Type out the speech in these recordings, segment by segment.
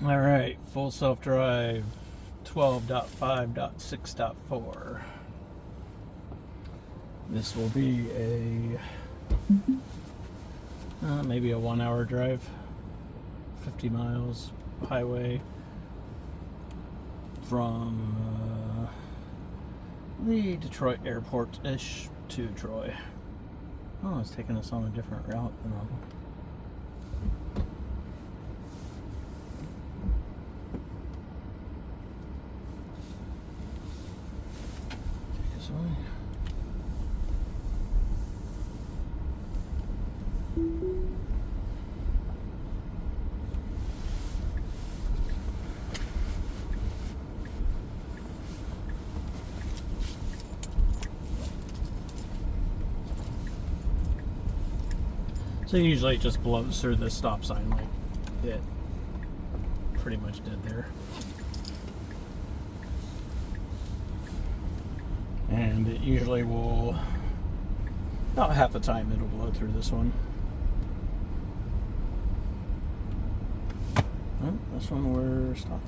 All right, full self-drive 12.5.6.4. This will be a maybe a 1 hour drive, 50 miles highway from the Detroit airport-ish to Troy. Oh, it's taking us on a different route than normal. Take us away. So usually it just blows through the stop sign like it pretty much did there. And it usually will, about half the time it'll blow through this one. Oh, this one we're stopping.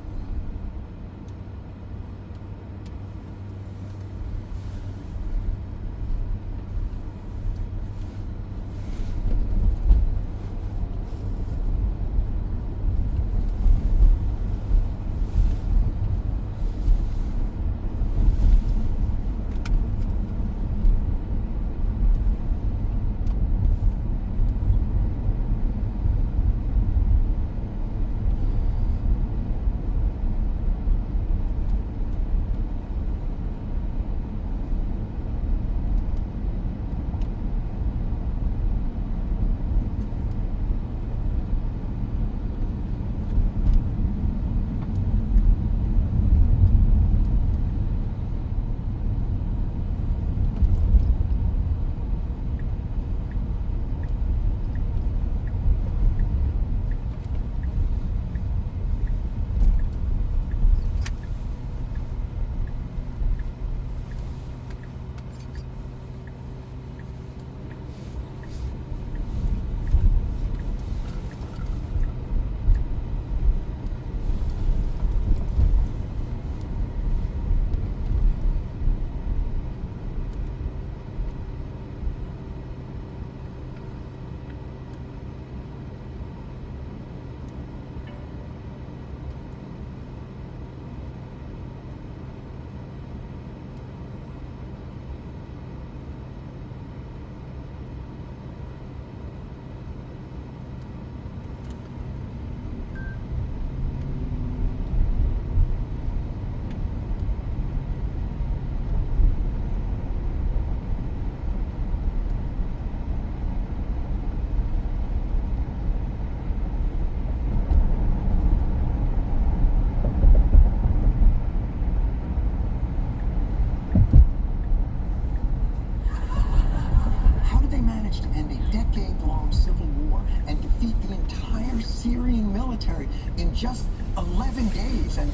In just 11 days, and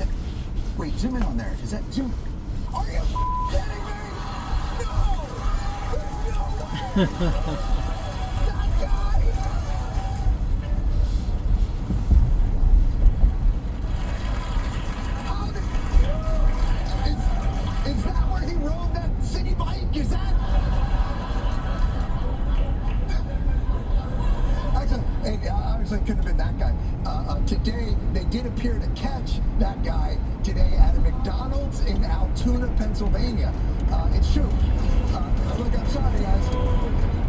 wait, zoom in on there. Is that zoom? Are you kidding me? No! That guy! How did, is that where he rode that city bike? Is that? Actually, couldn't have been that guy. Today, they did appear to catch that guy today at a McDonald's in Altoona, Pennsylvania. It's true. Look, I'm sorry, guys.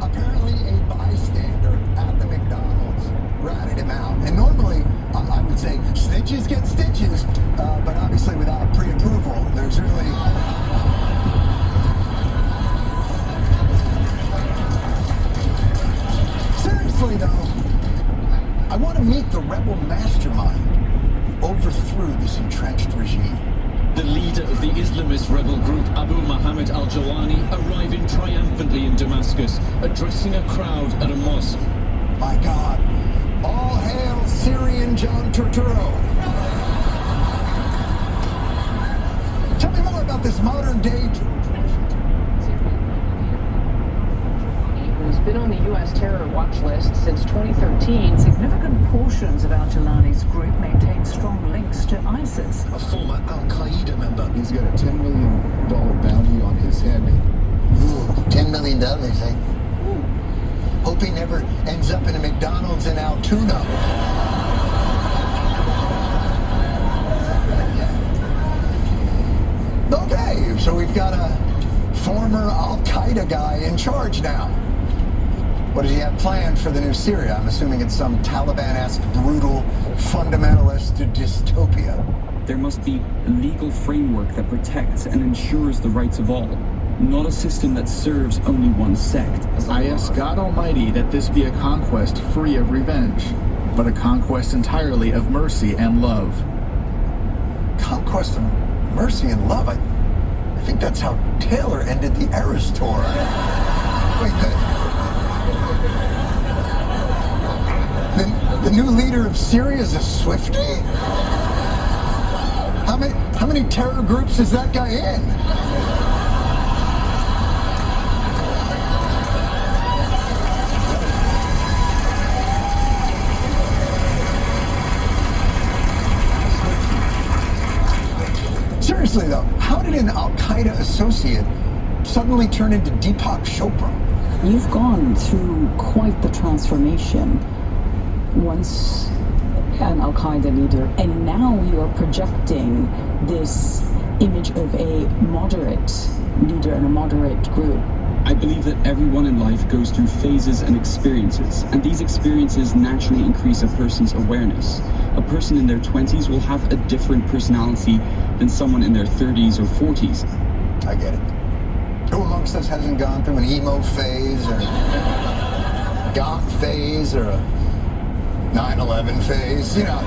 Apparently, a bystander at the McDonald's ratted him out. And normally, I would say snitches get stitches, but obviously without pre-approval, there's really... Seriously, though, I want to meet the rebel mastermind who overthrew this entrenched regime. The leader of the Islamist rebel group, Abu Muhammad al-Jawani, arriving triumphantly in Damascus, addressing a crowd at a mosque. My God, all hail Syrian John Turturro. Tell me more about this modern day George Washington. He was been on the U.S. terror watch list since 2013. Significant portions of al-Jawlani's group maintain strong links to ISIS. A former Al-Qaeda member. He's got a $10 million bounty on his head. Ooh, $10 million, eh? Ooh. Hope he never ends up in a McDonald's in Altoona. Okay, so we've got a former Al-Qaeda guy in charge now. What does he have planned for the new Syria? I'm assuming it's some Taliban-esque, brutal, fundamentalist dystopia. There must be a legal framework that protects and ensures the rights of all, not a system that serves only one sect. I ask God Almighty that this be a conquest free of revenge, but a conquest entirely of mercy and love. Conquest of mercy and love? I think that's how Taylor ended the Eras tour. Wait, the new leader of Syria is a Swiftie? How many terror groups is that guy in? Seriously though, how did an Al-Qaeda associate suddenly turn into Deepak Chopra? You've gone through quite the transformation. Once an Al-Qaeda leader, and now you are projecting this image of a moderate leader and a moderate group. I believe that everyone in life goes through phases and experiences, and these experiences naturally increase a person's awareness. A person in their 20s will have a different personality than someone in their 30s or 40s. I get it. Who amongst us hasn't gone through an emo phase, or goth phase, or a 9/11 phase? You know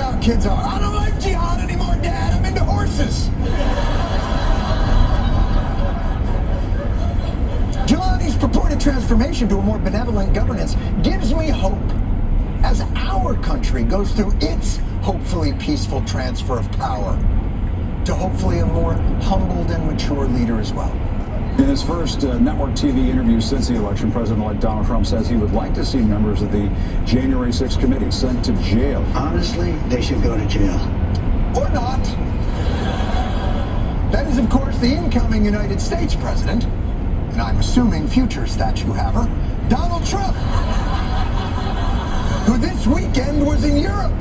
how kids are. I don't like jihad anymore, Dad. I'm into horses. Jelani's purported transformation to a more benevolent governance gives me hope as our country goes through its hopefully peaceful transfer of power to hopefully a more humbled and mature leader as well. In his first network TV interview since the election, President-elect Donald Trump says he would like to see members of the January 6th committee sent to jail. Honestly, they should go to jail. Or not. That is, of course, the incoming United States president, and I'm assuming future statue haver, Donald Trump, who this weekend was in Europe,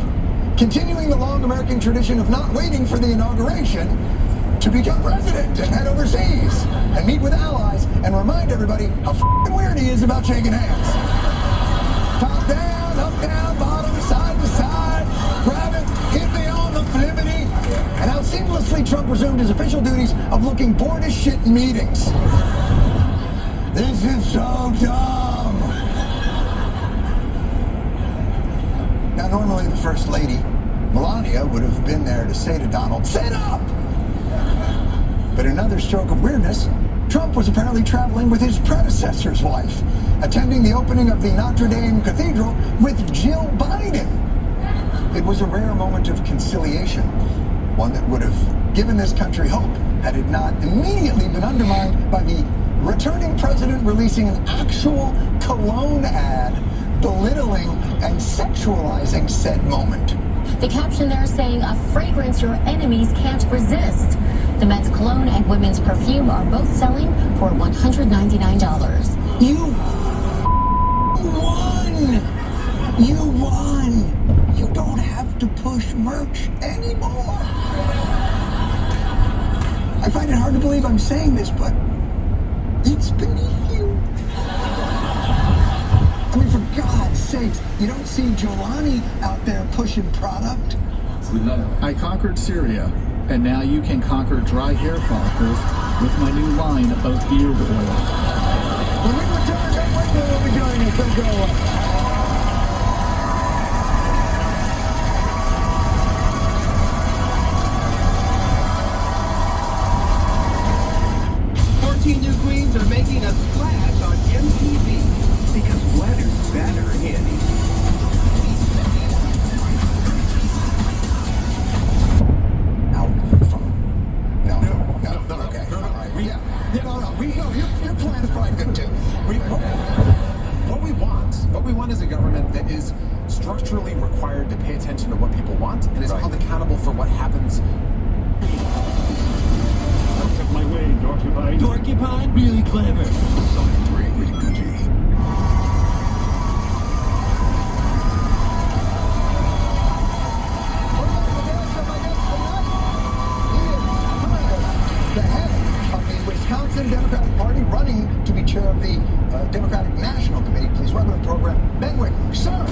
continuing the long American tradition of not waiting for the inauguration to become president and head overseas and meet with allies and remind everybody how f***ing weird he is about shaking hands. Top down, up down, bottom, side to side, grab it, hit me on the flippity, and how seamlessly Trump resumed his official duties of looking bored as shit in meetings. This is so dumb. Now, normally the First Lady, Melania, would have been there to say to Donald, "Sit up!" But another stroke of weirdness, Trump was apparently traveling with his predecessor's wife, attending the opening of the Notre Dame Cathedral with Jill Biden. It was a rare moment of conciliation, one that would have given this country hope had it not immediately been undermined by the returning president releasing an actual cologne ad belittling and sexualizing said moment. The caption there saying, "A fragrance your enemies can't resist." The men's cologne and women's perfume are both selling for $199. You won! You won! You don't have to push merch anymore. I find it hard to believe I'm saying this, but it's beneath you. I mean, for God's sakes, you don't see Jelani out there pushing product? I conquered Syria, and now you can conquer dry hair follicles with my new line of beard oil. When we return, Ben Winkler will be joining us. Don't go away. New queens are making a splash on MTV because weather's better here. No, okay. All right. Yeah. No. You're is a government that is structurally required to pay attention to what people want and is held accountable for what happens. Out of my way, Dorcupine. Dorcupine? Really clever. The head of the Wisconsin Democratic Party, running to be chair of the Democratic National Committee. Please welcome to the program, Ben Wickler. Sir!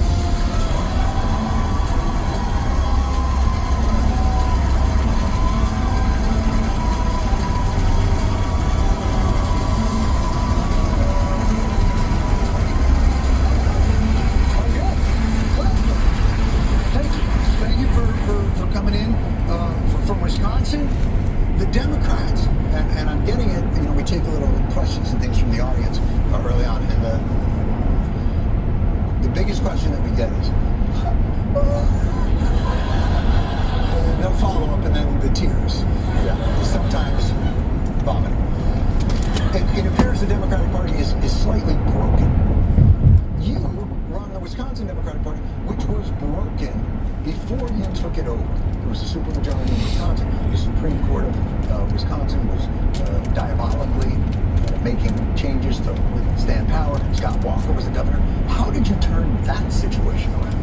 Thank you for coming in from Wisconsin. The Democrats, and I'm getting it, you know, we take a little questions and things from the audience early on, and the biggest question that we get is, no follow-up, and then the tears. Yeah. Sometimes vomiting. It appears the Democratic Party is slightly broken. You run the Wisconsin Democratic Party, which was broken before you took it over. There was a supermajority in Wisconsin. The Supreme Court of Wisconsin was diabolically making changes to withstand power. Scott Walker was the governor. How did you turn that situation around?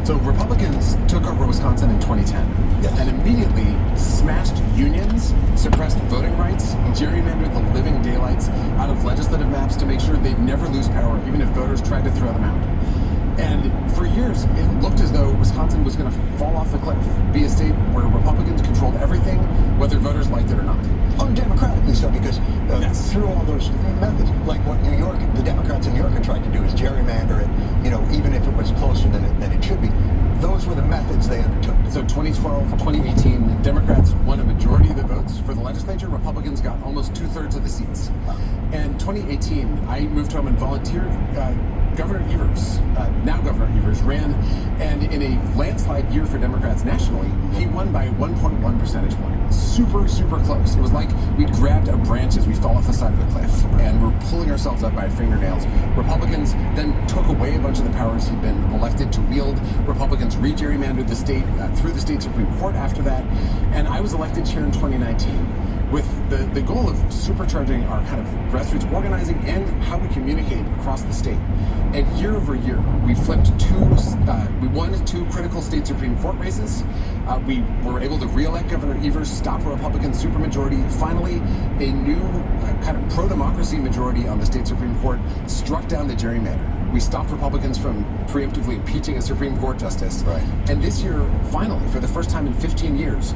So Republicans took over Wisconsin in 2010 and immediately smashed unions, suppressed voting rights, gerrymandered the living daylights out of legislative maps to make sure they'd never lose power, even if voters tried to throw them out. And for years, it looked as though Wisconsin was going to fall off the cliff, be a state where Republicans controlled everything, whether voters liked it or not. Undemocratically so, because through all those methods, like what New York, the Democrats in New York are trying to do is gerrymander it, you know, even if it was closer than it should be. Those were the methods they undertook. So 2012, 2018, Democrats won a majority of the votes for the legislature. Republicans got almost 2/3 of the seats. And 2018, I moved home and volunteered. Governor Evers, now Governor Evers, ran, and in a landslide year for Democrats nationally, he won by 1.1 percentage point. Super, super close. It was like we'd grabbed a branch as we fell off the side of the cliff, and we're pulling ourselves up by fingernails. Republicans then took away a bunch of the powers he'd been elected to wield. Republicans re-gerrymandered the state through the state Supreme Court after that, and I was elected chair in 2019. With the goal of supercharging our kind of grassroots organizing and how we communicate across the state. And year over year, we won two critical state Supreme Court races. We were able to re-elect Governor Evers, stop a Republican supermajority. Finally, a new kind of pro-democracy majority on the state Supreme Court struck down the gerrymander. We stopped Republicans from preemptively impeaching a Supreme Court justice. Right. And this year, finally, for the first time in 15 years,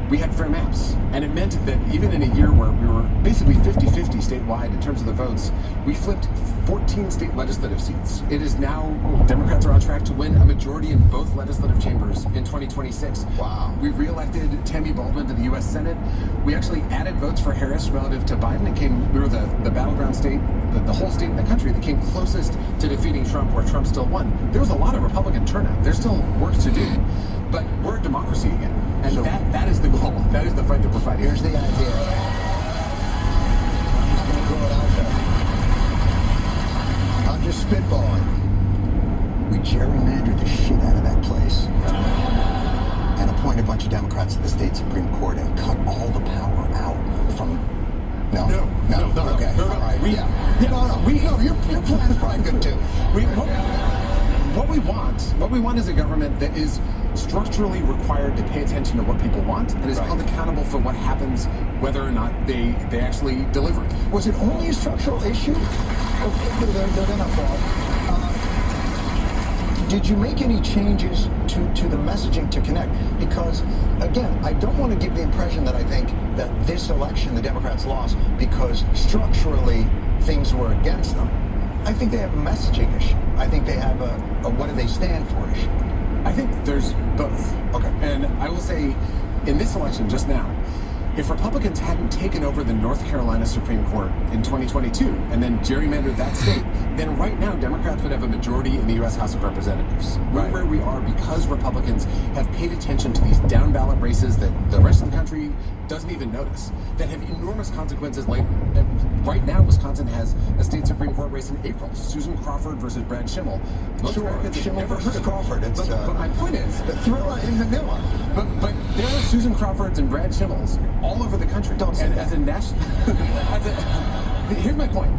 we had fair maps. And it meant that even in a year where we were basically 50-50 statewide in terms of the votes, we flipped 14 state legislative seats. It is now, Democrats are on track to win a majority in both legislative chambers in 2026. Wow. We re-elected Tammy Baldwin to the U.S. Senate. We actually added votes for Harris relative to Biden. We were the battleground state, the whole state in the country that came closest to defeating Trump, where Trump still won. There was a lot of Republican turnout. There's still work to do. But we're a democracy again. And so that is the goal. That is the fight that we're fighting. Here's the idea. I'm just going to throw it out there. I'm just spitballing. We gerrymandered the shit out of that place and appoint a bunch of Democrats to the state Supreme Court and cut all the power out from... No. Okay. No. All right. Your plan is probably good too. What we want is a government that is structurally required to pay attention to what people want and is held accountable for what happens, whether or not they actually deliver it. Was it only a structural issue? They're gonna fall. Did you make any changes to the messaging to connect? Because, again, I don't want to give the impression that I think that this election the Democrats lost because structurally things were against them. I think they have a messaging issue. I think they have a what do they stand for issue. I think there's both. Okay. And I will say, in this election just now, if Republicans hadn't taken over the North Carolina Supreme Court in 2022 and then gerrymandered that state, then right now Democrats would have a majority in the U.S. House of Representatives. We're where we are because Republicans have paid attention to these down ballot races that the rest of the country doesn't even notice, that have enormous consequences later. right now, Wisconsin has a state Supreme Court race in April. Susan Crawford versus Brad Schimmel. Most Americans have Schimmel never versus heard of Crawford. But my point is, the thriller in Manila. But there are Susan Crawfords and Brad Schimmels all over the country. Don't say that. As a national, here's my point.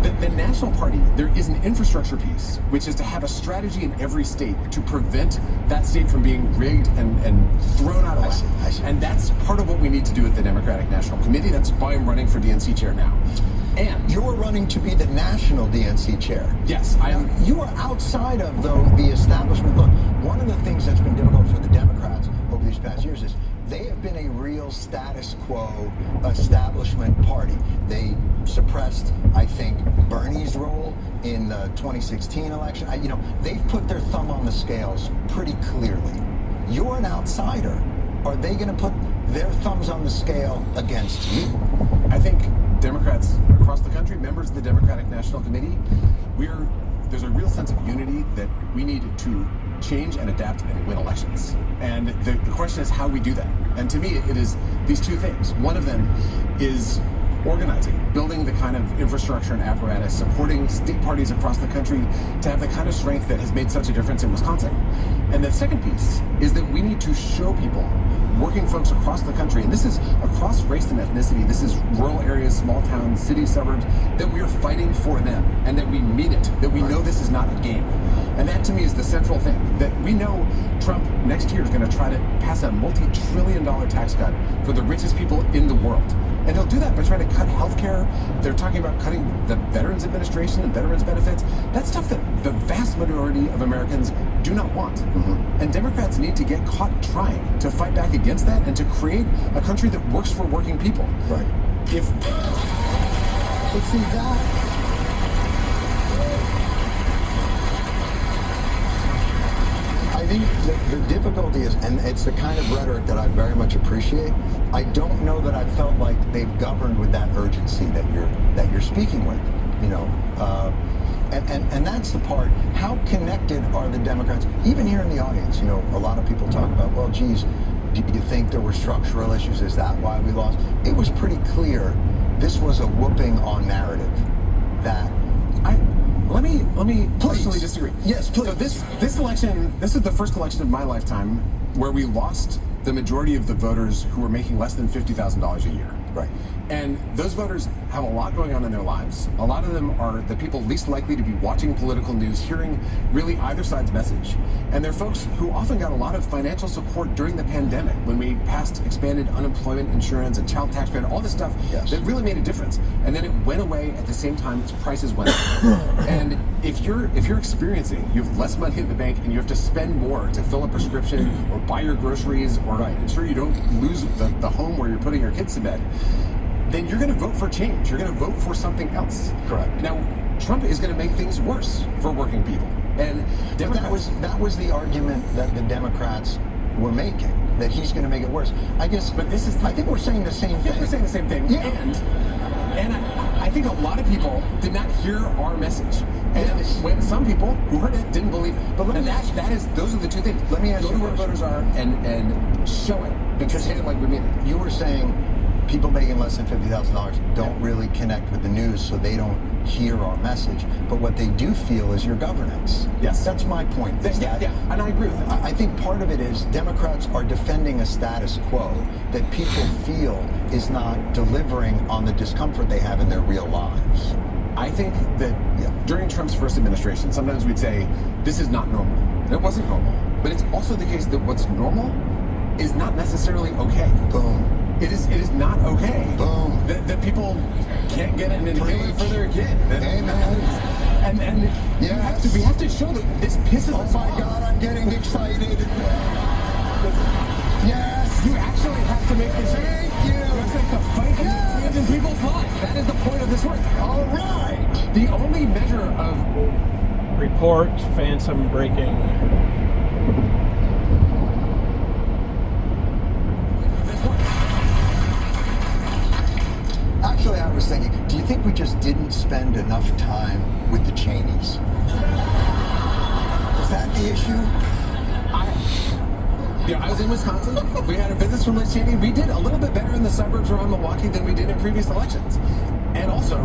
The National Party, there is an infrastructure piece, which is to have a strategy in every state to prevent that state from being rigged and thrown out of whack. I see. And that's part of what we need to do at the Democratic National Committee. That's why I'm running for DNC chair now. And you're running to be the national DNC chair. Yes, I am. You are outside of, though, the establishment. Look, one of the things that's been difficult for the Democrats over these past years is they have been a real status quo establishment party. They suppressed, I think, Bernie's role in the 2016 election. They've put their thumb on the scales pretty clearly. You're an outsider. Are they going to put their thumbs on the scale against you? I think Democrats across the country, members of the Democratic National Committee, there's a real sense of unity that we need to change and adapt and win elections. And the question is how we do that. And to me, it is these two things. One of them is organizing, building the kind of infrastructure and apparatus, supporting state parties across the country to have the kind of strength that has made such a difference in Wisconsin. And the second piece is that we need to show people, working folks across the country, and this is across race and ethnicity, this is rural areas, small towns, cities, suburbs, that we are fighting for them and that we mean it, that we know this is not a game. And that to me is the central thing, that we know Trump next year is going to try to pass a multi-trillion-dollar tax cut for the richest people in the world. And he'll do that by trying to cut health care. They're talking about cutting the Veterans Administration and veterans benefits. That's stuff that the vast majority of Americans do not want. Mm-hmm. And Democrats need to get caught trying to fight back against that and to create a country that works for working people. Right. But see that. I think the difficulty is, and it's the kind of rhetoric that I very much appreciate, I don't know that I felt like they've governed with that urgency that you're speaking with, and that's the part. How connected are the Democrats? Even here in the audience, a lot of people talk about, well, geez, do you think there were structural issues? Is that why we lost? It was pretty clear this was a whooping on narrative that Let me personally disagree. Yes, please. So this election, this is the first election of my lifetime where we lost the majority of the voters who were making less than $50,000 a year. Right. And those voters have a lot going on in their lives. A lot of them are the people least likely to be watching political news, hearing really either side's message. And they're folks who often got a lot of financial support during the pandemic when we passed expanded unemployment insurance and child tax credit, all this stuff that really made a difference. And then it went away at the same time as prices went up. And if you're experiencing, you have less money in the bank and you have to spend more to fill a prescription or buy your groceries or ensure you don't lose the home where you're putting your kids to bed, then you're going to vote for change. You're going to vote for something else. Correct. Now, Trump is going to make things worse for working people. And Democrats, that was the argument that the Democrats were making, that he's going to make it worse. I guess, but I think we're saying the same thing. We're saying the same thing. Yeah. And I think a lot of people did not hear our message. And when some people who heard it didn't believe it. But those are the two things. Let me ask you where voters are and show it. Because say it like we mean it. You were saying people making less than $50,000 don't really connect with the news, so they don't hear our message. But what they do feel is your governance. Yes. That's my point. And I agree with that. I think part of it is Democrats are defending a status quo that people feel is not delivering on the discomfort they have in their real lives. I think that during Trump's first administration, sometimes we'd say, this is not normal. And it wasn't normal. But it's also the case that what's normal is not necessarily okay. Boom. It is not okay. Boom. That people can't get an inhaler for their kid. Amen. And we have to show that this pisses us off. Oh my God, I'm getting excited. Yes. You actually have to make this. Thank you. It's like the fight in people's lives. That is the point of this work. All right. The only measure of report phantom breaking. Actually, I was thinking, do you think we just didn't spend enough time with the Cheneys? Is that the issue? I was in Wisconsin. We had a visit from Liz Cheney. We did a little bit better in the suburbs around Milwaukee than we did in previous elections. And also,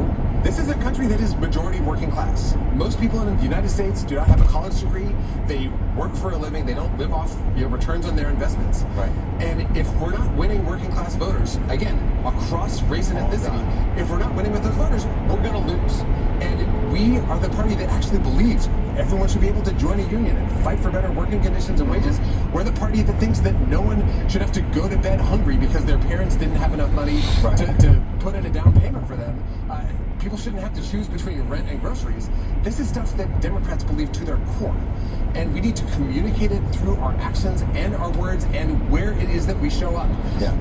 this is a country that is majority working class. Most people in the United States do not have a college degree. They work for a living. They don't live off returns on their investments. Right. And if we're not winning working class voters, again, across race and ethnicity, if we're not winning with those voters, we're going to lose. And we are the party that actually believes everyone should be able to join a union and fight for better working conditions and wages. We're the party that thinks that no one should have to go to bed hungry because their parents didn't have enough money to put in a down payment for them. People shouldn't have to choose between rent and groceries. This is stuff that Democrats believe to their core. And we need to communicate it through our actions and our words and where it is that we show up.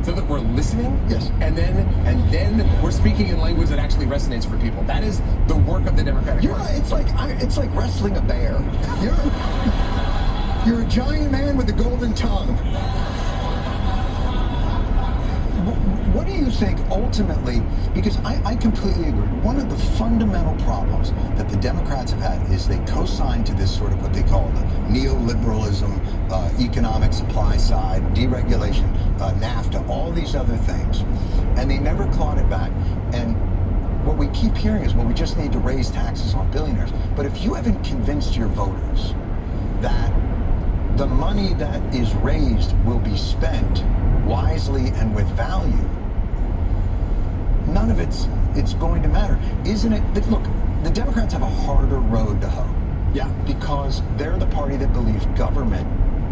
So that we're listening. Yes. And then we're speaking in language that actually resonates for people. That is the work of the Democratic Party. It's like wrestling a bear. You're a giant man with a golden tongue. What do you think ultimately, because I completely agree, one of the fundamental problems that the Democrats have had is they co-signed to this sort of what they call the neoliberalism, economic supply side, deregulation, NAFTA, all these other things, and they never clawed it back. And what we keep hearing is, well, we just need to raise taxes on billionaires. But if you haven't convinced your voters that the money that is raised will be spent wisely and with value, none of it's going to matter. Isn't it? Look, the Democrats have a harder road to hoe. Yeah. Because they're the party that believes government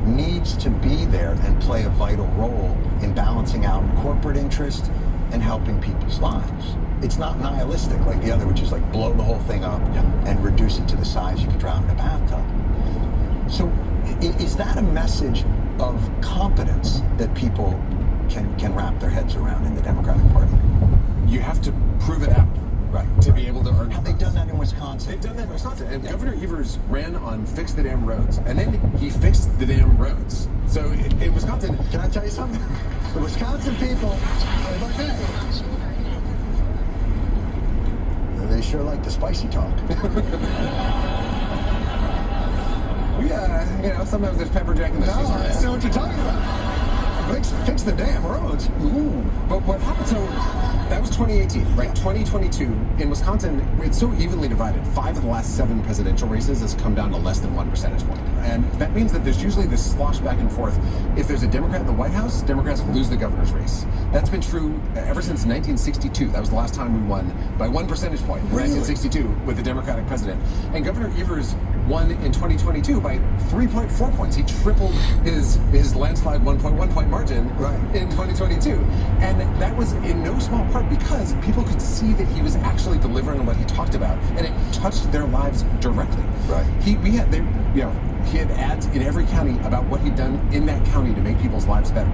needs to be there and play a vital role in balancing out corporate interest and helping people's lives. It's not nihilistic like the other, which is like blow the whole thing up and reduce it to the size you can drown in a bathtub. So is that a message of competence that people can wrap their heads around in the Democratic Party? You have to prove it out. Right. To be able to earn. They've done that in Wisconsin. They've done that in Wisconsin. And Governor Evers ran on fix the damn roads. And then he fixed the damn roads. So in Wisconsin... Can I tell you something? The Wisconsin people, they sure like the spicy talk. Yeah, sometimes there's pepper jack in the cheese. I know what you're talking about. Fix the damn roads. Ooh. But what happened, so that was 2018, right? 2022, in Wisconsin, it's so evenly divided. 5 of the last 7 presidential races has come down to less than 1 percentage point. And that means that there's usually this slosh back and forth. If there's a Democrat in the White House, Democrats lose the governor's race. That's been true ever since 1962. That was the last time we won by 1 percentage point in 1962 with the Democratic president. And Governor Evers won in 2022 by 3.4 points. He tripled his landslide 1.1 point margin in 2022. And that was in no small part because people could see that he was actually delivering on what he talked about, and it touched their lives directly. Right. He had ads in every county about what he'd done in that county to make people's lives better.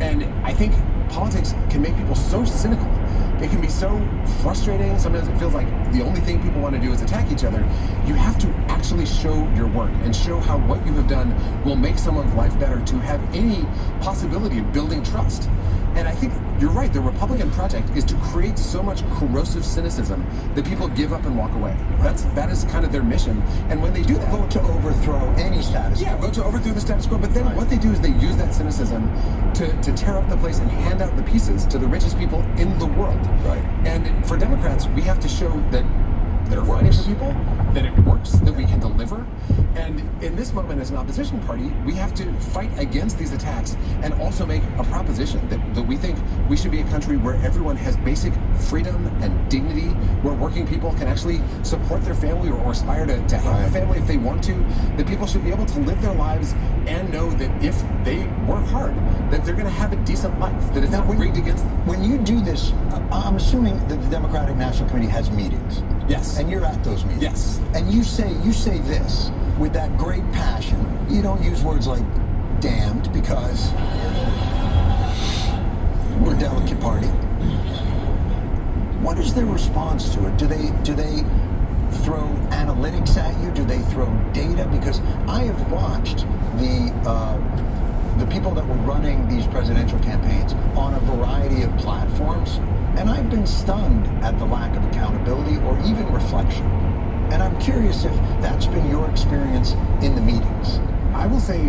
And I think politics can make people so cynical. It can be so frustrating. Sometimes it feels like the only thing people want to do is attack each other. You have to actually show your work and show how what you have done will make someone's life better to have any possibility of building trust. And I think you're right. The Republican project is to create so much corrosive cynicism that people give up and walk away. That is kind of their mission. And when they do that, vote to overthrow any status quo. Yeah, vote to overthrow the status quo. But then what they do is they use that cynicism to tear up the place and hand out the pieces to the richest people in the world. Right. And for Democrats, we have to show that they're fighting for people, that it works, that we can deliver. And in this moment, as an opposition party, we have to fight against these attacks and also make a proposition that we think we should be a country where everyone has basic freedom and dignity, where working people can actually support their family or aspire to have a family if they want to, that people should be able to live their lives and know that if they work hard, that they're going to have a decent life, that it's not rigged against them. When you do this, I'm assuming that the Democratic National Committee has meetings. Yes. And you're at those meetings. Yes. And you say this with that great passion. You don't use words like damned because we're a delicate party. What is their response to it? Do they throw analytics at you? Do they throw data? Because I have watched the people that were running these presidential campaigns on a variety of platforms, and I've been stunned at the lack of accountability or even reflection. And I'm curious if that's been your experience in the meetings. I will say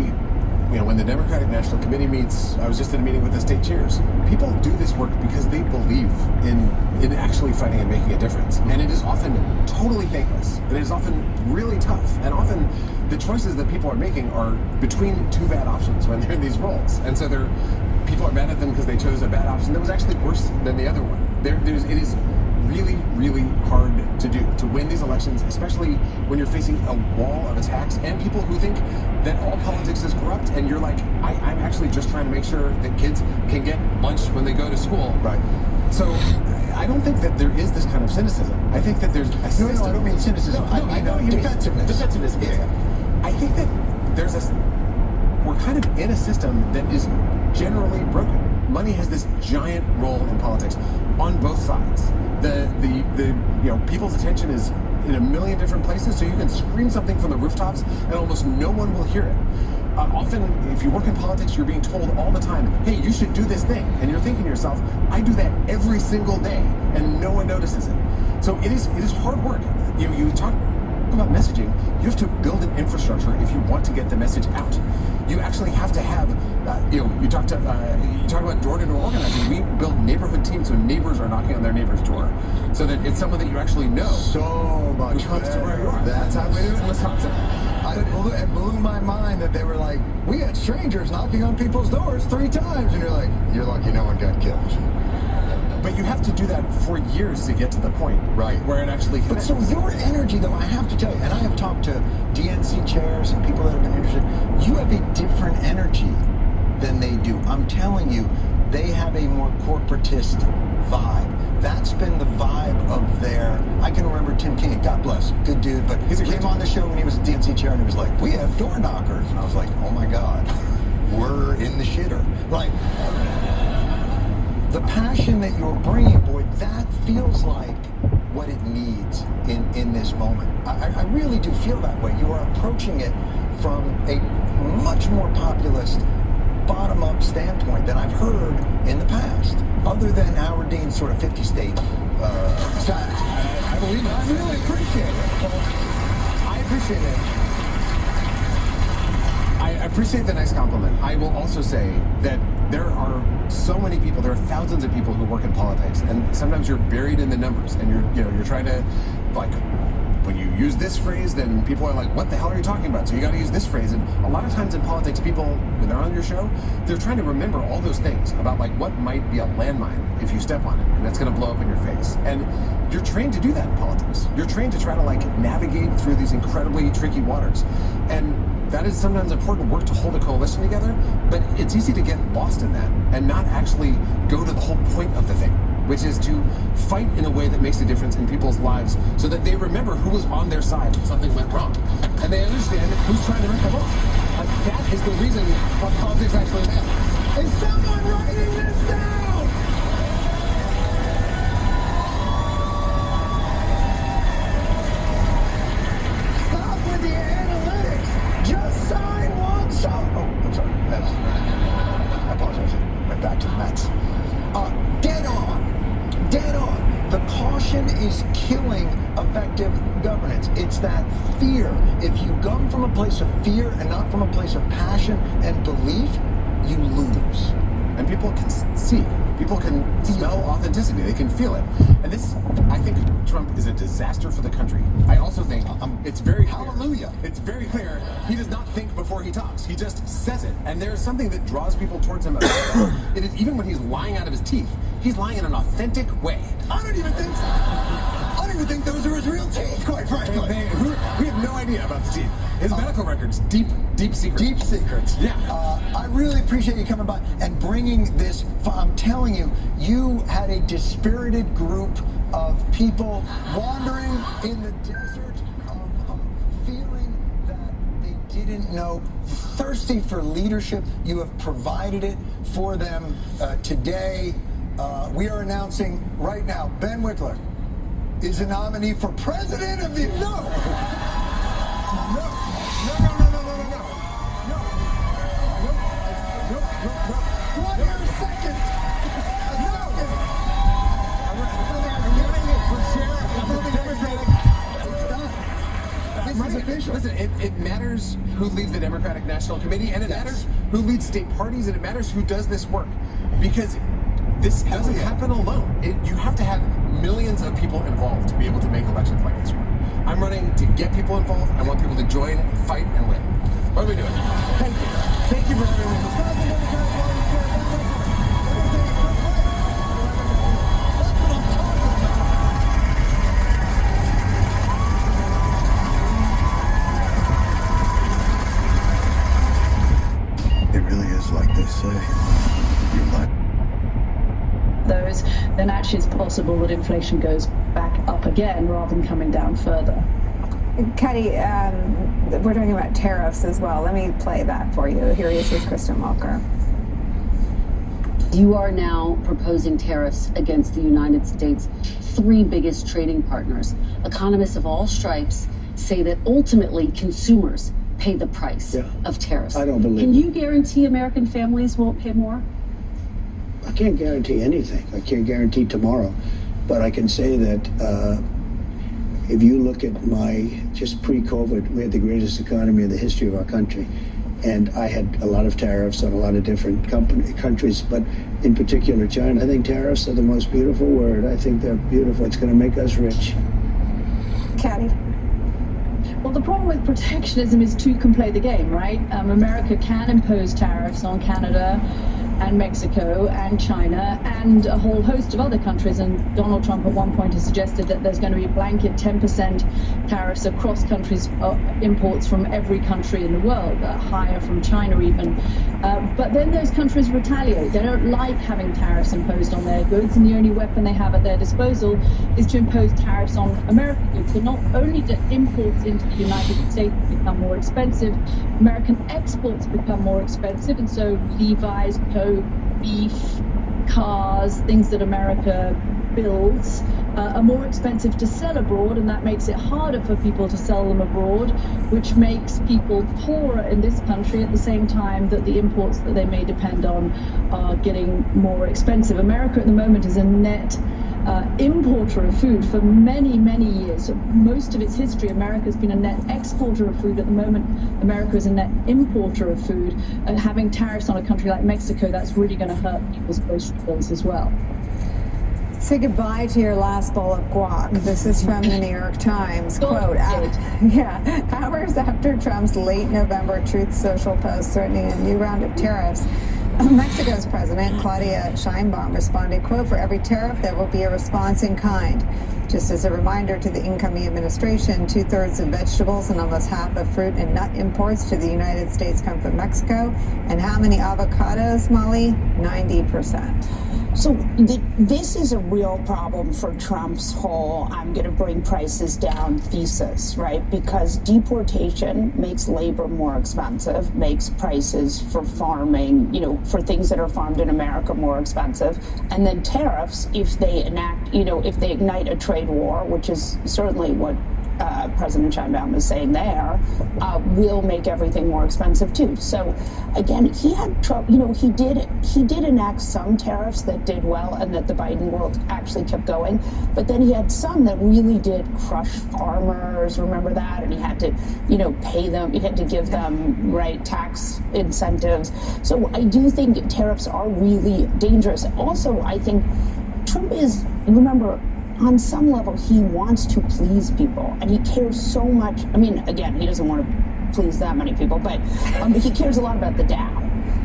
when the Democratic National Committee meets, I was just in a meeting with the state chairs. People do this work because they believe in actually fighting and making a difference. And it is often totally thankless. And it is often really tough. And often the choices that people are making are between two bad options when they're in these roles. And so people are mad at them because they chose a bad option that was actually worse than the other one. It is really, really hard to do, to win these elections, especially when you're facing a wall of attacks and people who think that all politics is corrupt, and you're like, I'm actually just trying to make sure that kids can get lunch when they go to school. Right. So I don't think that there is this kind of cynicism. I think that there's a system. No, I don't mean cynicism. I mean defensiveness. Defensiveness. Yeah. I think that we're kind of in a system that is generally broken. Money has this giant role in politics on both sides. People's attention is in a million different places, so you can scream something from the rooftops and almost no one will hear it. Often, if you work in politics, you're being told all the time, hey, you should do this thing. And you're thinking to yourself, I do that every single day, and no one notices it. So it is hard work. You talk about messaging, you have to build an infrastructure if you want to get the message out. You actually have to have, you talk about door-to-door organizing. We build neighborhood teams so neighbors are knocking on their neighbor's door, so that it's someone that you actually know. So much who comes to where you are. That's how we do it in Wisconsin. It blew my mind that they were like, we had strangers knocking on people's doors 3 times, and you're like, you're lucky no one got killed. But you have to do that for years to get to the point, right, where it actually connects. But so your energy, though, I have to tell you, and I have talked to DNC chairs and people that have been interested, you have a different energy than they do. I'm telling you, they have a more corporatist vibe. That's been the vibe of their, I can remember Tim King, God bless, good dude, but he came on the show when he was a DNC chair and he was like, we have door knockers. And I was like, oh my God, we're in the shitter. Like, the passion that you're bringing, boy, that feels like what it needs in this moment. I really do feel that way. You are approaching it from a much more populist, bottom-up standpoint than I've heard in the past, other than Howard Dean's sort of 50-state status. I believe it. I really appreciate it. I appreciate it. I appreciate the nice compliment. I will also say that there are so many people, there are thousands of people who work in politics, and sometimes you're buried in the numbers, and you're trying to, like, when you use this phrase, then people are like, what the hell are you talking about? So you got to use this phrase. And a lot of times in politics, people, when they're on your show, they're trying to remember all those things about, like, what might be a landmine if you step on it, and it's going to blow up in your face. And you're trained to do that in politics. You're trained to try to, like, navigate through these incredibly tricky waters. And that is sometimes important work to hold a coalition together, but it's easy to get lost in that and not actually go to the whole point of the thing, which is to fight in a way that makes a difference in people's lives so that they remember who was on their side when something went wrong. And they understand who's trying to rip them off. Like, that is the reason why politics actually matter. Is someone writing this down? Stop with the analytics. Just sign one song. Oh, I'm sorry. I apologize. Went back to the Mets. Dead on. Dead on. The caution is killing effective governance. It's that fear. If you come from a place of fear and not from a place of passion and belief, you lose. And people can see. People can smell authenticity. They can feel it. And this, I think Trump is a disaster for the country. I also think it's very clear. Hallelujah. It's very clear he does not think before he talks. He just says it. And there's something that draws people towards him. It is, even when he's lying out of his teeth, he's lying in an authentic way. I don't even think those are his real teeth, quite frankly. We have no idea about the teeth. His medical records, deep secrets. Deep secrets. Yeah. I really appreciate you coming by and bringing this. I'm telling you, you had a dispirited group of people wandering in the desert of feeling that they didn't know, thirsty for leadership. You have provided it for them today. We are announcing right now, Ben Wickler is a nominee for president of the... No! One more second! Listen, it matters who leads the Democratic Democratic National Committee, and it matters who leads state parties, and it matters who does this work. Because this doesn't happen alone. You have to have millions of people involved to be able to make elections like this work. I'm running to get people involved. I want people to join, fight, and win. What are we doing? Thank you. Thank you for everyone. It really is like they say. You're like those, then actually it's possible that inflation goes back up again rather than coming down further. Katie, we're talking about tariffs as well. Let me play that for you. Here he is with Kristen Walker. You are now proposing tariffs against the United States' three biggest trading partners. Economists of all stripes say that ultimately consumers pay the price of tariffs. I don't believe Can you guarantee American families won't pay more? I can't guarantee anything. I can't guarantee tomorrow. But I can say that if you look at just pre-COVID, we had the greatest economy in the history of our country. And I had a lot of tariffs on a lot of different countries, but in particular China. I think tariffs are the most beautiful word. I think they're beautiful. It's going to make us rich. Katie? Well, the problem with protectionism is two can play the game, right? America can impose tariffs on Canada and Mexico and China and a whole host of other countries. And Donald Trump at one point has suggested that there's going to be blanket 10% tariffs across countries, imports from every country in the world, higher from China even. But then those countries retaliate. They don't like having tariffs imposed on their goods, and the only weapon they have at their disposal is to impose tariffs on American goods. So not only do imports into the United States become more expensive, American exports become more expensive, and so Levi's, Coke, beef, cars, things that America builds are more expensive to sell abroad, and that makes it harder for people to sell them abroad, which makes people poorer in this country at the same time that the imports that they may depend on are getting more expensive. America at the moment is a net importer of food for many, many years. Most of its history, America's been a net exporter of food. At the moment, America is a net importer of food. Having tariffs on a country like Mexico, that's really going to hurt people's grocery bills as well. Say goodbye to your last bowl of guac. This is from the New York Times. Quote, hours after Trump's late November Truth Social post threatening a new round of tariffs, Mexico's president, Claudia Sheinbaum, responded, quote, for every tariff, there will be a response in kind. Just as a reminder to the incoming administration, 2/3 of vegetables and almost half of fruit and nut imports to the United States come from Mexico. And how many avocados, Molly? 90%. So this is a real problem for Trump's whole I'm going to bring prices down thesis, right? Because deportation makes labor more expensive, makes prices for farming, for things that are farmed in America more expensive. And then tariffs, if they ignite a trade war, which is certainly what President Sheinbaum is saying there, will make everything more expensive too. So again, he had trouble. He did enact some tariffs that did well and that the Biden world actually kept going, but then he had some that really did crush farmers. Remember that? And he had to, pay them. He had to give them tax incentives. So I do think tariffs are really dangerous. Also, I think Trump is, remember, on some level, he wants to please people, and he cares so much. I mean, again, he doesn't want to please that many people, but he cares a lot about the Dow.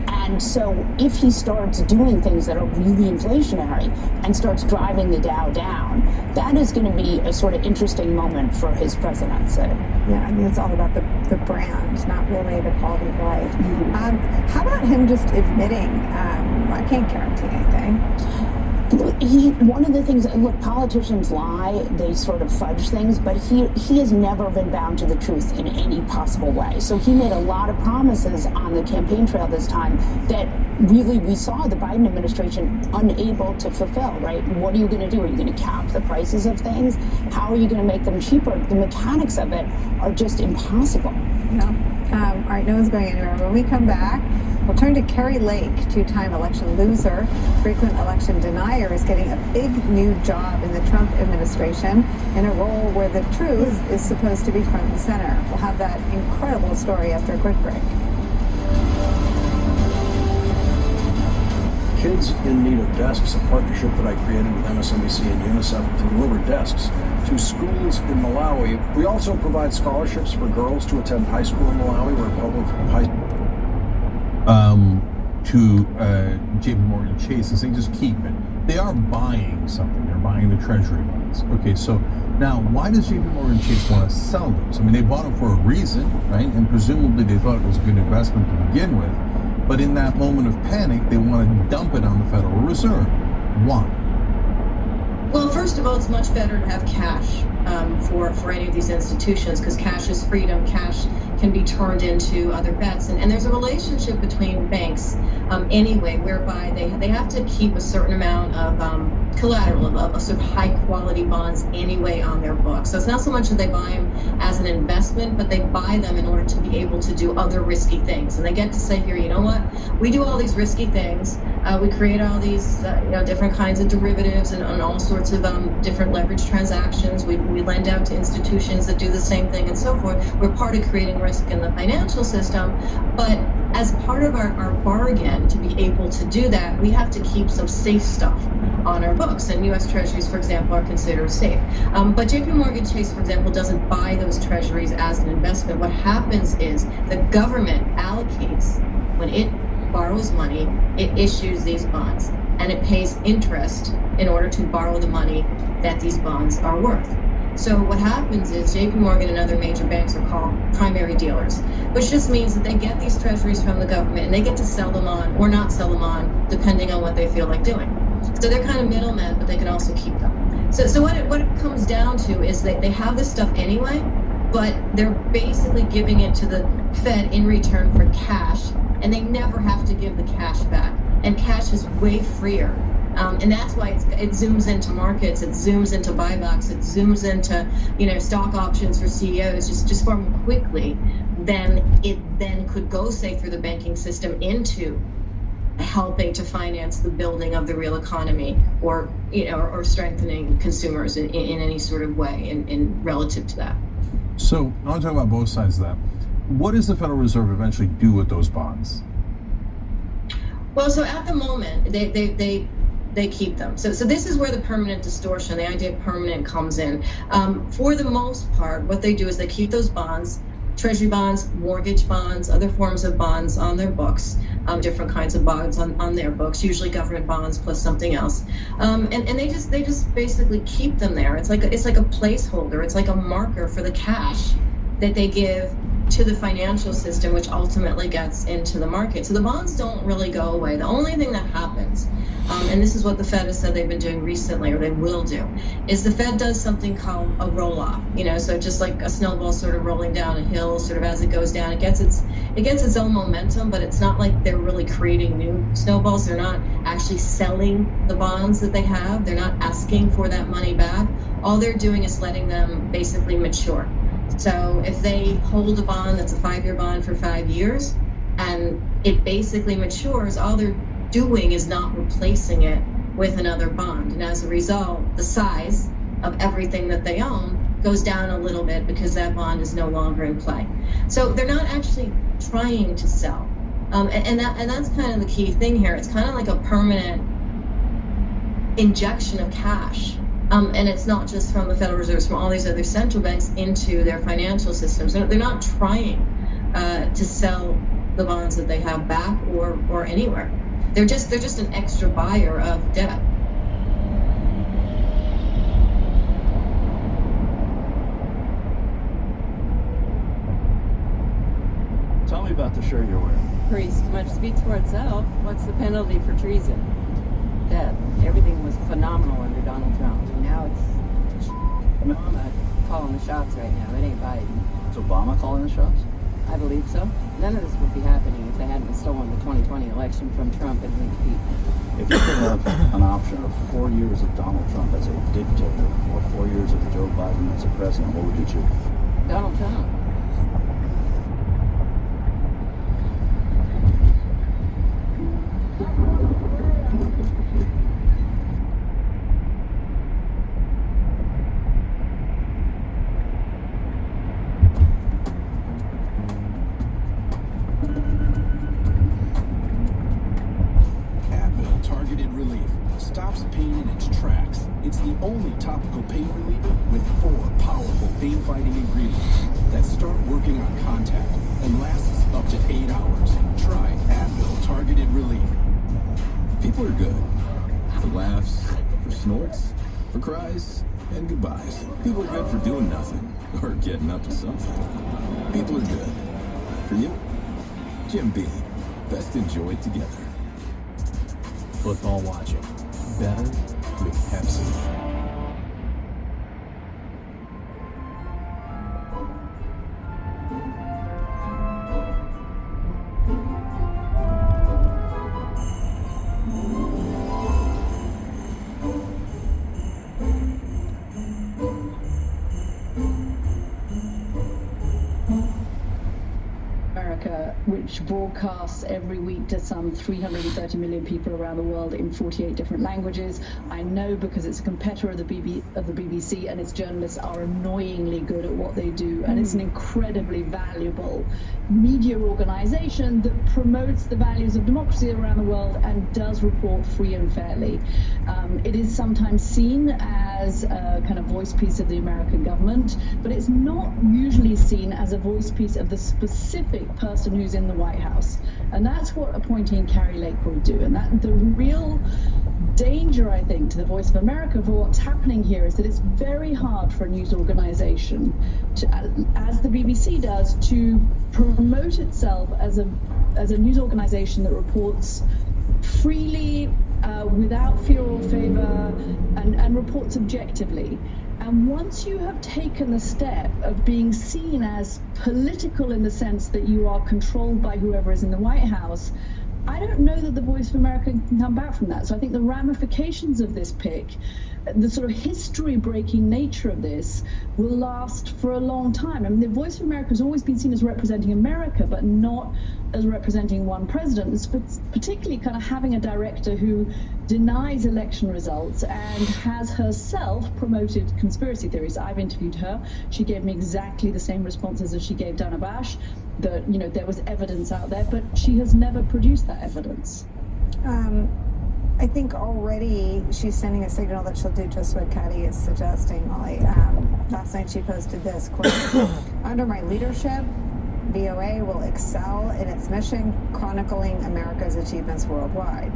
And so if he starts doing things that are really inflationary and starts driving the Dow down, that is going to be a sort of interesting moment for his presidency. Yeah, I mean, it's all about the brand, not really the quality of life. Mm-hmm. How about him just admitting, I can't guarantee anything? One of the things, look, politicians lie, they sort of fudge things, but he has never been bound to the truth in any possible way. So he made a lot of promises on the campaign trail this time that really we saw the Biden administration unable to fulfill, right? What are you going to do? Are you going to cap the prices of things? How are you going to make them cheaper? The mechanics of it are just impossible. Yeah. All right, no one's going anywhere. When we come back, we'll turn to Kari Lake, two-time election loser, frequent election denier, is getting a big new job in the Trump administration in a role where the truth is supposed to be front and center. We'll have that incredible story after a quick break. Kids in Need of Desks, a partnership that I created with MSNBC and UNICEF to deliver desks to schools in Malawi. We also provide scholarships for girls to attend high school in Malawi. We're a public high to JP Morgan Chase and saying just keep it. They are buying something. They're buying the treasury bonds. Okay, so now why does JP Morgan Chase want to sell those? I mean, they bought them for a reason, right? And presumably they thought it was a good investment to begin with. But in that moment of panic, they want to dump it on the Federal Reserve. Why? Well, first of all, it's much better to have cash for any of these institutions, because cash is freedom. Cash can be turned into other bets. And there's a relationship between banks anyway, whereby they have to keep a certain amount of collateral, of sort of high quality bonds anyway on their books. So it's not so much that they buy them as an investment, but they buy them in order to be able to do other risky things. And they get to say here, you know what, we do all these risky things. We create all these different kinds of derivatives and all sorts of different leverage transactions. We lend out to institutions that do the same thing and so forth. We're part of creating risk in the financial system, but as part of our bargain to be able to do that, we have to keep some safe stuff on our books, and U.S. Treasuries, for example, are considered safe. But JP Morgan Chase, for example, doesn't buy those treasuries as an investment. What happens is the government allocates, when it borrows money, it issues these bonds, and it pays interest in order to borrow the money that these bonds are worth. So what happens is JP Morgan and other major banks are called primary dealers, which just means that they get these treasuries from the government and they get to sell them on or not sell them on, depending on what they feel like doing. So they're kind of middlemen, but they can also keep them. So what it comes down to is that they have this stuff anyway, but they're basically giving it to the Fed in return for cash, and they never have to give the cash back. And cash is way freer. And that's why it zooms into markets, it zooms into buybacks, it zooms into stock options for CEOs just far more quickly than it then could go, say, through the banking system into helping to finance the building of the real economy, or strengthening consumers in any sort of way in relative to that. So I want to talk about both sides of that. What does the Federal Reserve eventually do with those bonds? Well, so at the moment, they keep them. So this is where the permanent distortion, the idea of permanent, comes in. For the most part, what they do is they keep those bonds, treasury bonds, mortgage bonds, other forms of bonds on their books, different kinds of bonds on their books, usually government bonds plus something else. And they just basically keep them there. It's like a placeholder. It's like a marker for the cash that they give to the financial system, which ultimately gets into the market. So the bonds don't really go away. The only thing that happens, and this is what the Fed has said they've been doing recently, or they will do, is the Fed does something called a roll-off. So just like a snowball sort of rolling down a hill, sort of as it goes down, it gets its own momentum, but it's not like they're really creating new snowballs. They're not actually selling the bonds that they have. They're not asking for that money back. All they're doing is letting them basically mature. So if they hold a bond that's a 5-year bond for 5 years and it basically matures, all they're doing is not replacing it with another bond. And as a result, the size of everything that they own goes down a little bit because that bond is no longer in play. So they're not actually trying to sell. And that's kind of the key thing here. It's kind of like a permanent injection of cash. And it's not just from the Federal Reserve, from all these other central banks into their financial systems. They're not trying to sell the bonds that they have back or anywhere. They're just an extra buyer of debt. Tell me about the shirt you're wearing. Pretty much speaks for itself. What's the penalty for treason? Death. Everything was phenomenal under Donald Trump. And now it's Obama calling the shots right now. It ain't Biden. Is Obama calling the shots? I believe so. None of this would be happening if they hadn't stolen the 2020 election from Trump and Link Pete. If you could have an option of 4 years of Donald Trump as a dictator or 4 years of Joe Biden as a president, what would you choose? Donald Trump. stops pain in its tracks. It's the only topical pain reliever with 4 powerful pain-fighting ingredients that start working on contact and lasts up to 8 hours. Try Advil Targeted Relief. People are good. For laughs, for snorts, for cries, and goodbyes. People are good for doing nothing or getting up to something. People are good. For you, Jim B. Best enjoyed together. Football watching. Better with Pepsi. Which broadcasts every week to some 330 million people around the world in 48 different languages. I know because it's a competitor of the BBC, and its journalists are annoyingly good at what they do, and it's an incredibly valuable media organization that promotes the values of democracy around the world and does report free and fairly. It is sometimes seen as a kind of voice piece of the American government, but it's not usually seen as a voice piece of the specific person who's in the White House. And that's what appointing Carrie Lake will do. And that the real danger, I think, to the Voice of America for what's happening here is that it's very hard for a news organization to, as the BBC does, to promote itself as a news organization that reports freely, without fear or favor, and reports objectively. And once you have taken the step of being seen as political in the sense that you are controlled by whoever is in the White House, I don't know that the Voice of America can come back from that. So I think the ramifications of this pick, the sort of history-breaking nature of this, will last for a long time. I mean, the Voice of America has always been seen as representing America, but not as representing one president. It's particularly kind of having a director who denies election results and has herself promoted conspiracy theories. I've interviewed her. She gave me exactly the same responses as she gave Dana Bash, that, you know, there was evidence out there, but she has never produced that evidence. I think already she's sending a signal that she'll do just what Caddy is suggesting, Molly. Last night she posted this, quote, "Under my leadership, VOA will excel in its mission, chronicling America's achievements worldwide."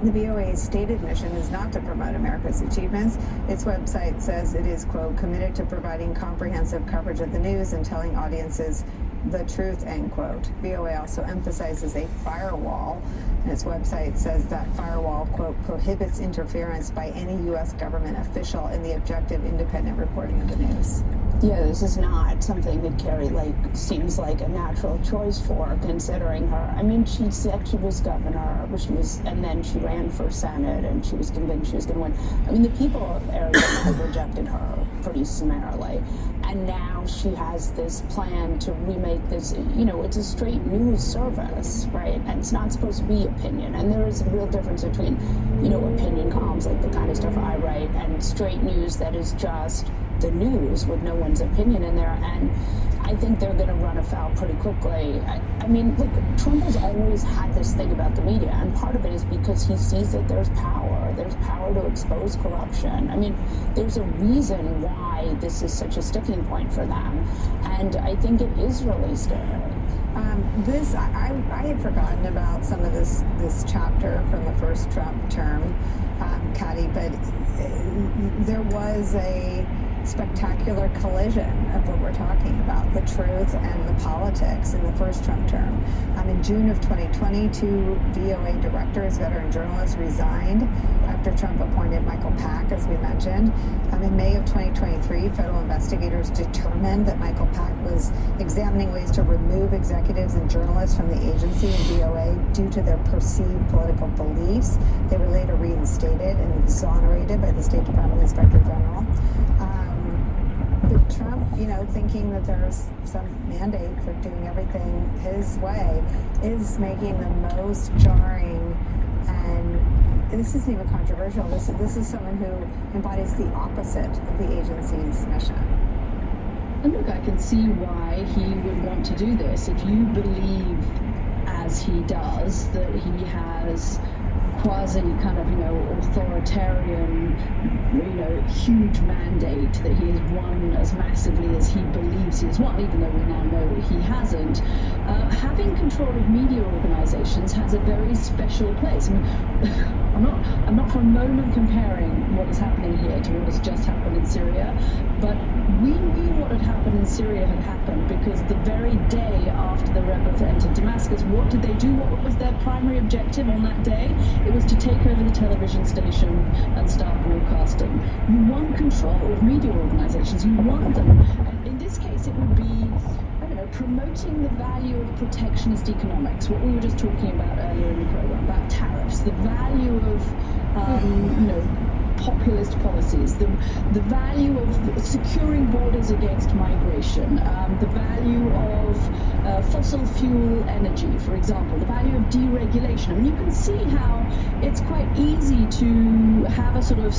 The VOA's stated mission is not to promote America's achievements. Its website says it is, quote, "committed to providing comprehensive coverage of the news and telling audiences the truth," end quote. VOA also emphasizes a firewall, and its website says that firewall, quote, "prohibits interference by any U.S. government official in the objective, independent reporting of the news." Yeah, this is not something that Carrie Lake seems like a natural choice for, considering her. I mean, she said she was governor, and then she ran for Senate, and she was convinced she was going to win. I mean, the people of Arizona have rejected her pretty summarily. And now she has this plan to remake this, you know, it's a straight news service, right? And it's not supposed to be opinion. And there is a real difference between, you know, opinion columns, like the kind of stuff I write, and straight news that is just the news with no one's opinion in there. And I think they're going to run afoul pretty quickly. I mean, look, Trump has always had this thing about the media, and part of it is because he sees that there's power. There's power to expose corruption. I mean, there's a reason why this is such a sticking point for them, and I think it is really scary. I had forgotten about some of this chapter from the first Trump term, Caddy, but there was a spectacular collision of what we're talking about, the truth and the politics in the first Trump term. In June of 2020, 2 VOA directors, veteran journalists, resigned after Trump appointed Michael Pack, as we mentioned. In May of 2023, federal investigators determined that Michael Pack was examining ways to remove executives and journalists from the agency and VOA due to their perceived political beliefs. They were later reinstated and exonerated by the State Department Inspector General. But Trump, you know, thinking that there's some mandate for doing everything his way, is making the most jarring, and this isn't even controversial. This is someone who embodies the opposite of the agency's mission. And look, I can see why he would want to do this. If you believe, as he does, that he has quasi kind of, authoritarian, huge mandate that he has won as massively as he believes he has won, even though we now know he hasn't. Having control of media organizations has a very special place. I mean, I'm not for a moment comparing what is happening here to what has just happened in Syria, but we knew what had happened in Syria had happened because the very day after the rebels entered Damascus, what did they do? What was their primary objective on that day? It was to take over the television station and start broadcasting. You want control of media organizations. You want them. And in this case, it would be, promoting the value of protectionist economics, what we were just talking about earlier in the program, about tariffs, the value of, populist policies, the value of securing borders against migration, the value of fossil fuel energy, for example, the value of deregulation. I mean, you can see how it's quite easy to have a sort of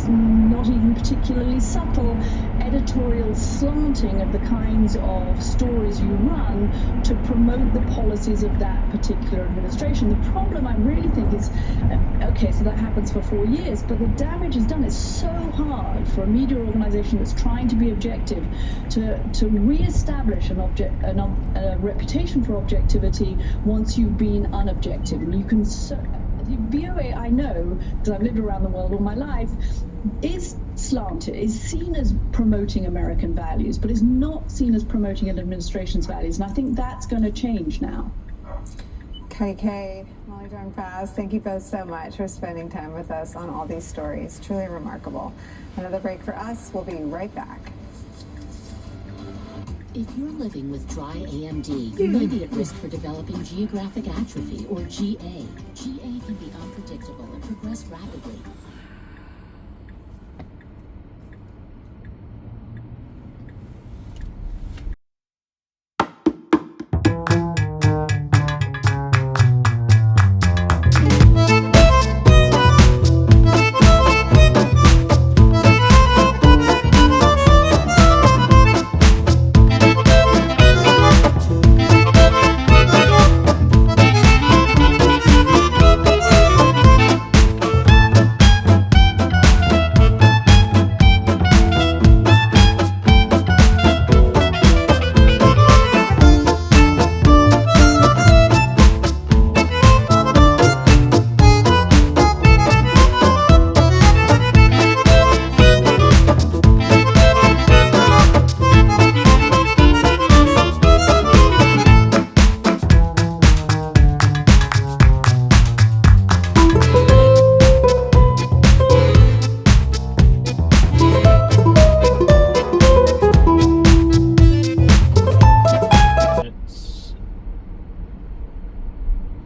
not even particularly subtle editorial slanting of the kinds of stories you run to promote the policies of that particular administration. The problem, I really think, is, okay, so that happens for 4 years, but the damage is done. It's so hard for a media organization that's trying to be objective to re-establish a reputation for objectivity once you've been unobjective. And you can... The VOA, I know, because I've lived around the world all my life, is slanted, is seen as promoting American values, but is not seen as promoting an administration's values. And I think that's going to change now. KK, Molly Dorn-Faz, thank you both so much for spending time with us on all these stories. Truly remarkable. Another break for us. We'll be right back. If you're living with dry AMD, you may be at risk for developing geographic atrophy, or GA. GA can be unpredictable and progress rapidly.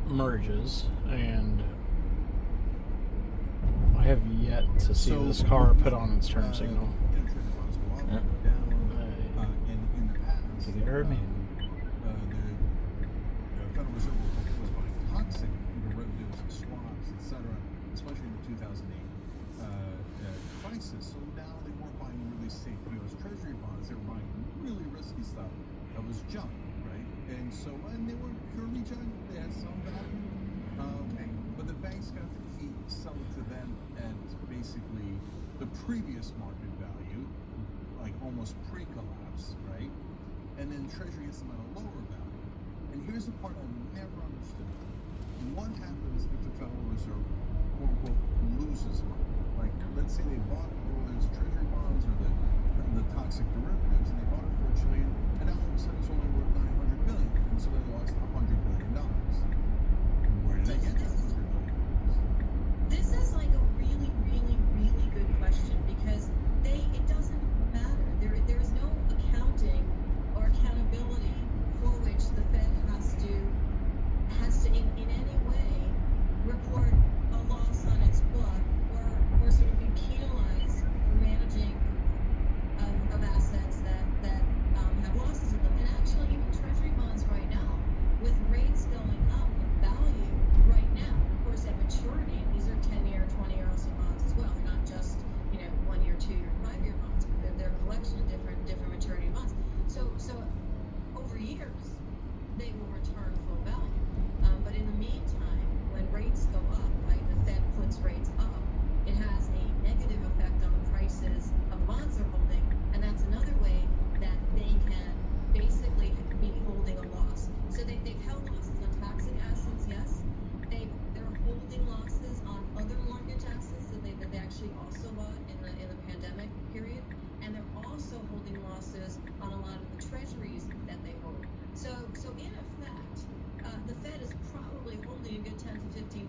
Merges, and I have yet to see this car put on its turn signal. Yeah. I think it heard me. The Federal Reserve was buying toxic derivatives, swaps, etc., especially in the 2008 crisis. So now they weren't buying really safe U.S. Treasury bonds. They were buying really risky stuff that was junk, right? And they weren't purely junk. They had some value. But the banks got to sell it to them at basically the previous market value, like almost pre-collapse, right? And then Treasury gets them at a lower value. And here's the part I never understood. What happens if the Federal Reserve, quote unquote, loses money? Like, let's say they bought, whether it's Treasury bonds or the toxic derivatives, and they bought it for $1 trillion, and now all of a sudden it's only worth $900 billion, and so they lost $100 billion. Where did they get that $100 billion? This is like a really, really, really good question, because it doesn't matter. There is no accounting or accountability for which the Fed has to in any way report a loss on its book or sort of be penalized for managing of assets that have losses in them. And actually, even Treasury bonds right now,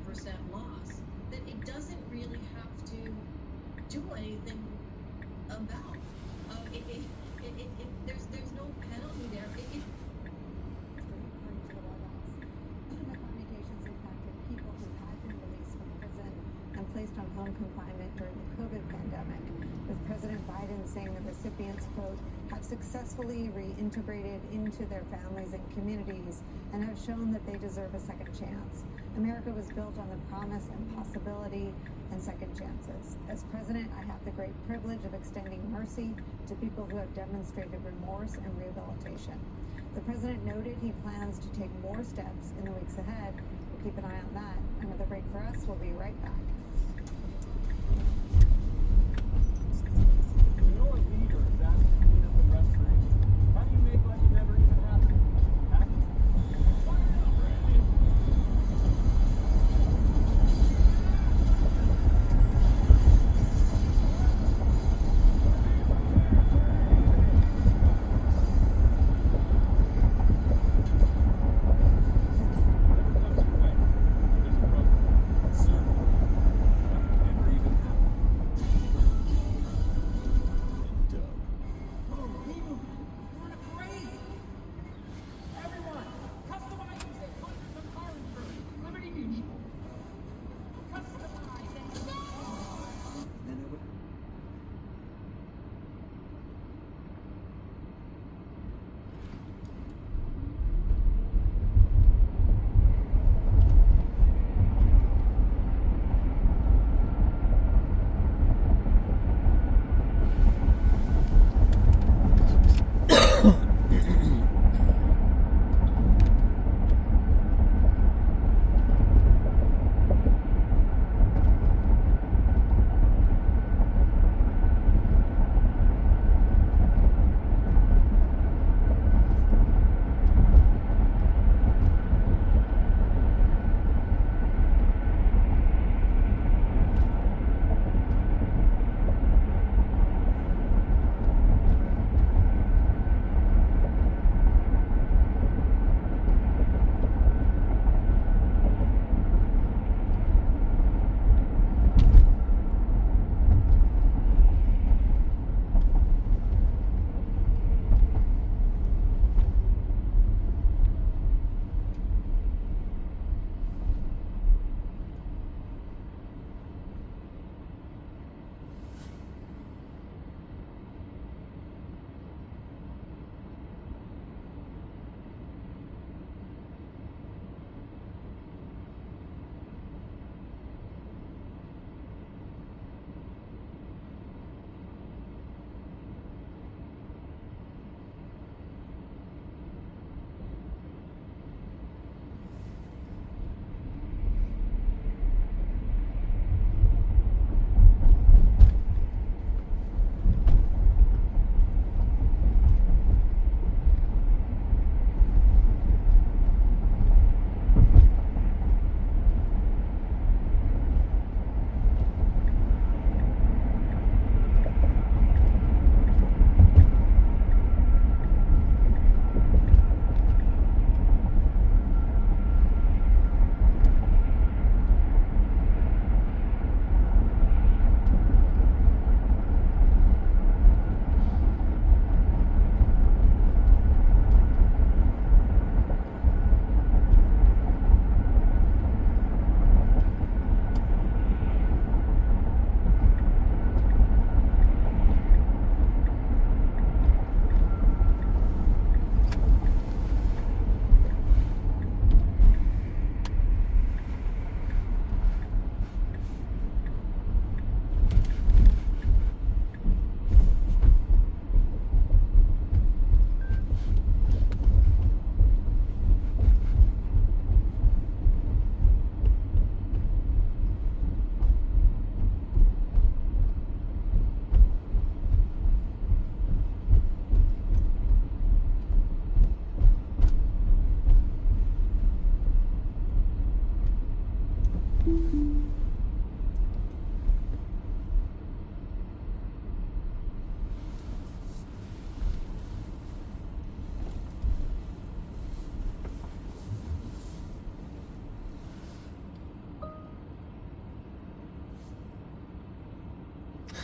loss that it doesn't really have to do anything about. There's no penalty there. Mutations impacted people who had been released from prison and placed on home confinement during the COVID pandemic, with President Biden saying the recipients, quote, have successfully reintegrated into their families and communities and have shown that they deserve a second chance. America was built on the promise and possibility and second chances. As president, I have the great privilege of extending mercy to people who have demonstrated remorse and rehabilitation. The president noted he plans to take more steps in the weeks ahead. We'll keep an eye on that. Another break for us. We'll be right back.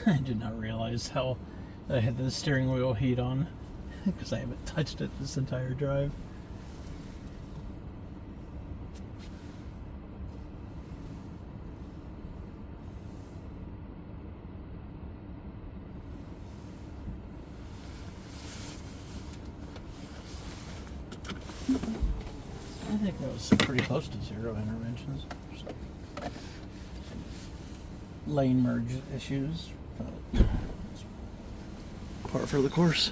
I did not realize how I had the steering wheel heat on because I haven't touched it this entire drive. I think that was pretty close to 0 interventions. Lane merge issues. Par for the course.